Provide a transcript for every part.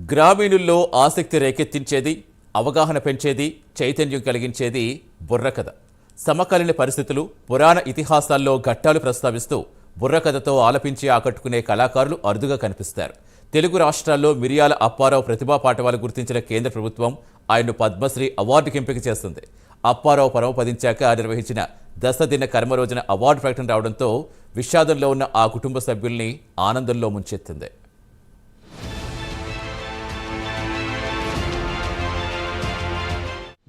గ్రామీణుల్లో ఆసక్తి రేకెత్తించేది, అవగాహన పెంచేది, చైతన్యం కలిగించేది బుర్రకథ. సమకాలీన పరిస్థితులు, పురాణ ఇతిహాసాల్లో ఘట్టాలు ప్రస్తావిస్తూ బుర్రకథతో ఆలపించి ఆకట్టుకునే కళాకారులు అరుదుగా కనిపిస్తారు. తెలుగు రాష్ట్రాల్లో మిరియాల అప్పారావు ప్రతిభా పాటవాలు గుర్తించిన కేంద్ర ప్రభుత్వం ఆయన్ను పద్మశ్రీ అవార్డుకి ఎంపిక చేస్తుంది. అప్పారావు పరమపదించాక నిర్వహించిన దశదిన కర్మ రోజున అవార్డు ప్రకటన రావడంతో విషాదంలో ఉన్న ఆ కుటుంబ సభ్యుల్ని ఆనందంలో ముంచెత్తింది.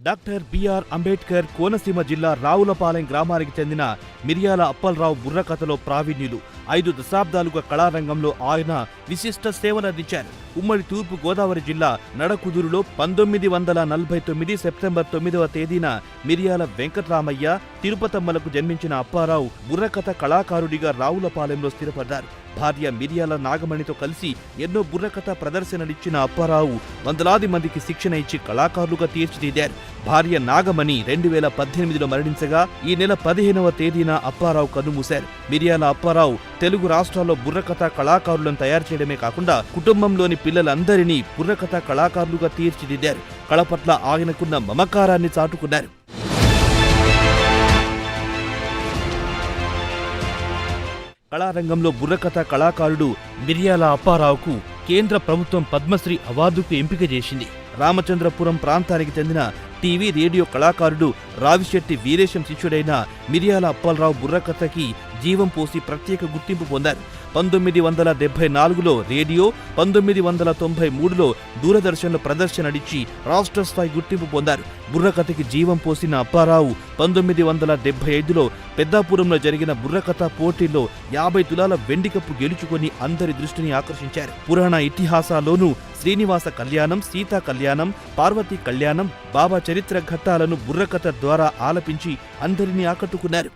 డాక్టర్ బిఆర్ అంబేద్కర్ కోనసీమ జిల్లా రావులపాలెం గ్రామానికి చెందిన మిరియాల అప్పలరావు బుర్రకథలో ప్రావీణ్యులు. 5 దశాబ్దాలుగా కళారంగంలో ఆయన విశిష్ట సేవలందించారు. ఉమ్మడి తూర్పు గోదావరి జిల్లా నడకుదురులో 1949 సెప్టెంబర్ 9వ తేదీన మిరియాల వెంకట్రామయ్య తిరుపతమ్మలకు జన్మించిన అప్పారావు బుర్రకథ కళాకారుడిగా రావులపాలెంలో స్థిరపడ్డారు. భార్య మిరియాల నాగమణితో కలిసి ఎన్నో బుర్రకథ ప్రదర్శనలిచ్చిన అప్పారావు వందలాది మందికి శిక్షణ ఇచ్చి కళాకారులుగా తీర్చిదిద్దారు. భార్య నాగమణి 2018లో మరణించగా ఈ నెల 15వ తేదీన అప్పారావు కన్నుమూశారు. మిరియాల అప్పారావు తెలుగు రాష్ట్రాల్లో బుర్రకథ కళాకారులను తయారు చేయడమే కాకుండా కుటుంబంలోని పిల్లలందరినీ బుర్రకథ కళాకారులుగా తీర్చిదిద్దారు. కళ పట్ల ఆయనకున్న మమకారాన్ని చాటుకున్నారు. కళారంగంలో బుర్రకథ కళాకారుడు మిరియాల అప్పారావుకు కేంద్ర ప్రభుత్వం పద్మశ్రీ అవార్డుకు ఎంపిక చేసింది. రామచంద్రపురం ప్రాంతానికి చెందిన టీవీ రేడియో కళాకారుడు రావిశెట్టి వీరేశం శిష్యుడైన మిరియాల అప్పలరావు బుర్రకథకి జీవం పోసి ప్రత్యేక గుర్తింపు పొందారు. 1974లో రేడియో, 1993లో దూరదర్శన్లో ప్రదర్శనలిచ్చి రాష్ట్ర స్థాయి గుర్తింపు పొందారు. బుర్రకథకి జీవం పోసిన అప్పారావు 1975లో పెద్దాపురంలో జరిగిన బుర్రకథ పోటీల్లో 50 తులాల వెండి కప్పు గెలుచుకొని అందరి దృష్టిని ఆకర్షించారు. పురాణ ఇతిహాసాల్లోనూ శ్రీనివాస కళ్యాణం, సీతా కళ్యాణం, పార్వతీ కళ్యాణం, బాబా చరిత్ర ఘట్టాలను బుర్రకథ ద్వారా ఆలపించి అందరినీ ఆకట్టుకున్నారు.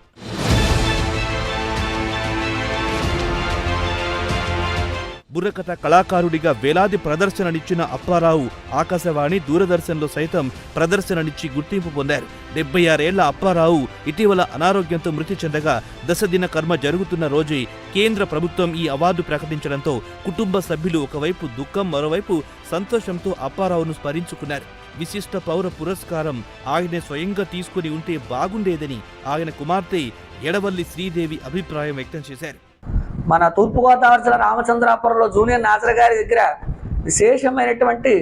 బుర్రకథ కళాకారుడిగా వేలాది ప్రదర్శననిచ్చిన అప్పారావు ఆకాశవాణి, దూరదర్శన్లో సైతం ప్రదర్శననిచ్చి గుర్తింపు పొందారు. 76 ఏళ్ల అప్పారావు ఇటీవల అనారోగ్యంతో మృతి చెందగా దశదిన కర్మ జరుగుతున్న రోజే కేంద్ర ప్రభుత్వం ఈ అవార్డు ప్రకటించడంతో కుటుంబ సభ్యులు ఒకవైపు దుఃఖం, మరోవైపు సంతోషంతో అప్పారావును స్మరించుకున్నారు. విశిష్ట పౌర పురస్కారం ఆయనే స్వయంగా తీసుకుని ఉంటే బాగుండేదని ఆయన కుమార్తె ఎడవల్లి శ్రీదేవి అభిప్రాయం వ్యక్తం చేశారు. మన తూర్పుగోదావరి జిల్లా రామచంద్రాపురంలో జూనియర్ నాజర్ గారి దగ్గర విశేషమైనటువంటి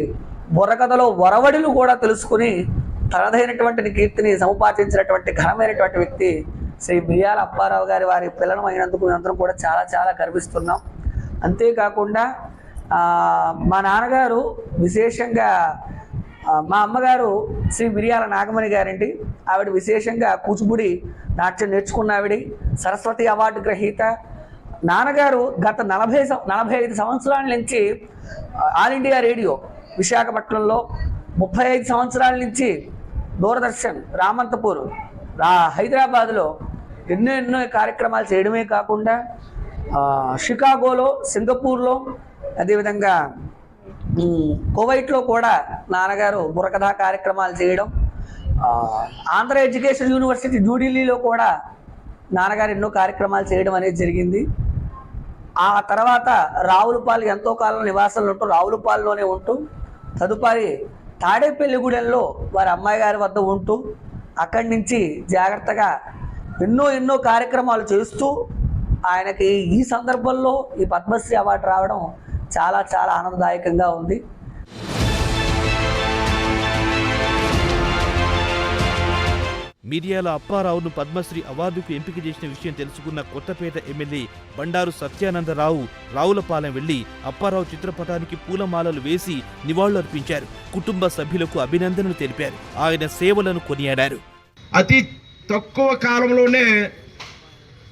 బుర్రకథలో వరవడిలు కూడా తెలుసుకుని తనదైనటువంటి కీర్తిని సముపార్జించినటువంటి ఘనమైనటువంటి వ్యక్తి శ్రీ మిరియాల అప్పారావు గారి వారి పిల్లలం అయినందుకు అందరం కూడా చాలా చాలా గర్విస్తున్నాం. అంతేకాకుండా మా నాన్నగారు విశేషంగా మా అమ్మగారు శ్రీ మిరియాల నాగమణి గారండి. ఆవిడ విశేషంగా కూచిపూడి నాట్యం నేర్చుకున్న ఆవిడ, సరస్వతి అవార్డు గ్రహీత. నాన్నగారు గత 45 సంవత్సరాల నుంచి ఆల్ ఇండియా రేడియో విశాఖపట్నంలో, 35 సంవత్సరాల నుంచి దూరదర్శన్ రామంతపూర్ హైదరాబాద్లో ఎన్నో కార్యక్రమాలు చేయడమే కాకుండా షికాగోలో, సింగపూర్లో, అదేవిధంగా కువైట్లో కూడా నాన్నగారు బుర్రకథా కార్యక్రమాలు చేయడం, ఆంధ్ర ఎడ్యుకేషన్ యూనివర్సిటీ న్యూఢిల్లీలో కూడా నాన్నగారు ఎన్నో కార్యక్రమాలు చేయడం అనేది జరిగింది. ఆ తర్వాత రావులపాలెం ఎంతో కాలం నివాసంలో ఉంటూ రావులపాలెంలోనే ఉంటూ తదుపరి తాడేపల్లిగూడెంలో వారి అమ్మాయి గారి వద్ద ఉంటూ అక్కడి నుంచి జాగ్రత్తగా ఎన్నో కార్యక్రమాలు చేస్తూ ఆయనకి ఈ సందర్భంలో ఈ పద్మశ్రీ అవార్డు రావడం చాలా చాలా ఆనందదాయకంగా ఉంది. మిరియాల అప్పారావును పద్మశ్రీ అవార్డుకు ఎంపిక చేసిన విషయం తెలుసుకున్న కొత్తపేట ఎమ్మెల్యే బండారు సత్యానందరావు రావులపాలెం వెళ్లి అప్పారావు చిత్రపటానికి పూలమాలలు వేసి నివాళులర్పించారు. కుటుంబ సభ్యులకు అభినందనలు తెలిపారు. ఆయన సేవలను కొనియాడారు. అతి తక్కువ కాలంలోనే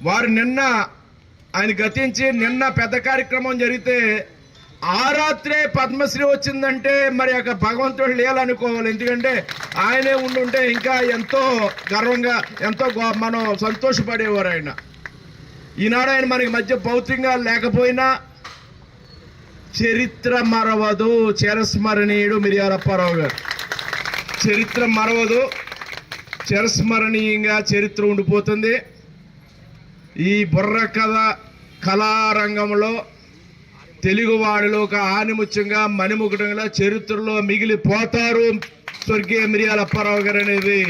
వారు ఆయన గతించి నిన్న పెద్ద కార్యక్రమం జరిగితే ఆ రాత్రే పద్మశ్రీ వచ్చిందంటే మరి ఒక భగవంతుడు లేలనుకోవాలి. ఎందుకంటే ఆయనే ఉండుంటే ఇంకా ఎంతో గర్వంగా ఎంతో మనం సంతోషపడేవారు. ఈనాడు ఆయన మనకి మధ్య భౌతికంగా లేకపోయినా చరిత్ర మరవదు, చిరస్మరణీయుడు మిరియాల అప్పారావు గారు. చరిత్ర మరవదు, చిరస్మరణీయంగా చరిత్ర ఉండిపోతుంది. ఈ బుర్రకథ కళారంగంలో తెలుగువాడిలో ఒక ఆనిముత్యంగా మణిముకుటంగా చరిత్రలో మిగిలిపోతారు స్వర్గీయ మిరియాల అప్పారావు గారు అనేది